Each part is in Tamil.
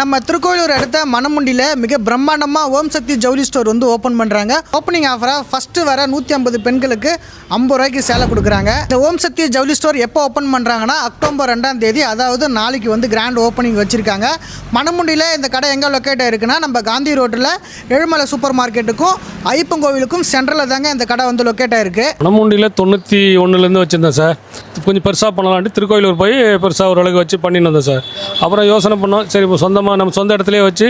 நம்ம திருக்கோயிலூர் அடுத்த மணமுண்டியில் மிக பிரம்மாண்டமாக ஓம் சக்தி ஜவுளி ஸ்டோர் வந்து ஓப்பன் பண்ணுறாங்க. ஓப்பனிங் ஆஃபராக ஃபஸ்ட்டு வர 150 பெண்களுக்கு 50 ரூபாய்க்கு சேலை கொடுக்குறாங்க. இந்த ஓம் சக்தி ஜவுளி ஸ்டோர் எப்போ ஓப்பன் பண்ணுறாங்கன்னா அக்டோபர் 2ஆம் தேதி, அதாவது நாளைக்கு வந்து கிராண்ட் ஓப்பனிங் வச்சுருக்காங்க. மணமுண்டியில் இந்த கடை எங்கே லொக்கேட் ஆகிருக்குன்னா நம்ம காந்தி ரோட்டில் எழுமலை சூப்பர் மார்க்கெட்டுக்கும் ஐயப்பன் சென்ட்ரலில் தாங்க இந்த கடை வந்து லொக்கேட் ஆகிருக்கு. மணமுண்டியில் 91 வச்சுருந்தேன் சார். கொஞ்சம் பெருசாக பண்ணலான்ட்டு திருக்கோயிலூர் போய் பெருசாக ஓரளவுக்கு வச்சு பண்ணிட்டு வந்தேன் சார். அப்புறம் யோசனை பண்ணோம், சரி இப்போ நம்ம சொந்த இடத்துலேயே வச்சு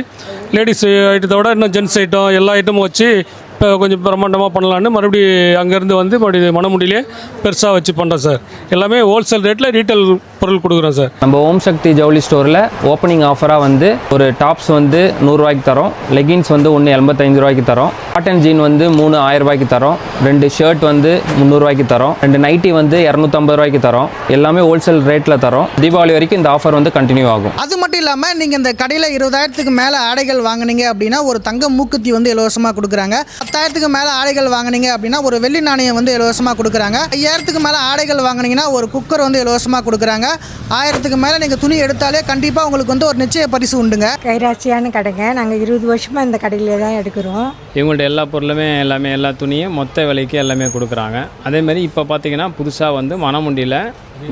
லேடிஸ் ஐட்டத்தை விட இன்னும் ஜென்ட்ஸ் ஐட்டம் எல்லா ஐட்டமும் வச்சு இப்போ கொஞ்சம் பிரம்மாண்டமாக பண்ணலான்னு மறுபடியும் அங்கேருந்து வந்து மறுபடியும் மணமுடியிலே பெருசாக வச்சு பண்ணுறேன் சார். எல்லாமே ஹோல்சேல் ரேட்டில் ரீட்டைல் பொருள் கொடுக்குறோம் சார். நம்ம ஓம் சக்தி ஜவுளி ஸ்டோரில் ஓப்பனிங் ஆஃபராக வந்து ஒரு டாப்ஸ் வந்து 100 ரூபாய்க்கு தரோம், லெகின்ஸ் வந்து ஒன்று 85 ரூபாய்க்கு தரோம், காட்டன் ஜீன் வந்து 3 1000 ரூபாய்க்கு தரோம், 2 ஷர்ட் வந்து 300 ரூபாய்க்கு தரோம், 2 நைட்டி வந்து 250 ரூபாய்க்கு தரோம். எல்லாமே ஹோல்சேல் ரேட்டில் தரோம். தீபாவளி வரைக்கும் இந்த ஆஃபர் வந்து கண்டினியூ ஆகும். அது மட்டும் இல்லாமல் நீங்கள் இந்த கடையில் 20,000க்கு மேலே ஆடைகள் வாங்கினீங்க அப்படின்னா ஒரு தங்க மூக்குத்தி வந்து இலவசமாக கொடுக்குறாங்க. 10,000க்கு மேலே ஆடைகள் வாங்கினீங்க அப்படின்னா ஒரு வெள்ளி நாணயம் வந்து இலவசமாக கொடுக்குறாங்க. 5,000க்கு மேலே ஆடைகள் வாங்கினீங்கன்னா ஒரு குக்கர் வந்து இலவசமாக கொடுக்குறாங்க. 1000க்கு மேலே நீங்கள் துணி எடுத்தாலே கண்டிப்பாக உங்களுக்கு வந்து ஒரு நிச்சய பரிசு உண்டுங்க. கைராசியான கடைங்க. நாங்கள் 20 வருஷமாக இந்த கடையிலே தான் எடுக்கிறோம். இவங்கள்ட்ட எல்லா பொருளுமே எல்லா துணியும் மொத்த விலைக்கு எல்லாமே கொடுக்குறாங்க. அதேமாதிரி இப்போ பார்த்திங்கன்னா புதுசாக வந்து மணமுண்டியில்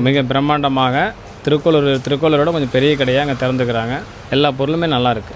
மிக பிரம்மாண்டமாக திருக்கோளூரோட கொஞ்சம் பெரிய கடையாக அங்கே திறந்துக்கிறாங்க. எல்லா பொருளுமே நல்லாயிருக்கு.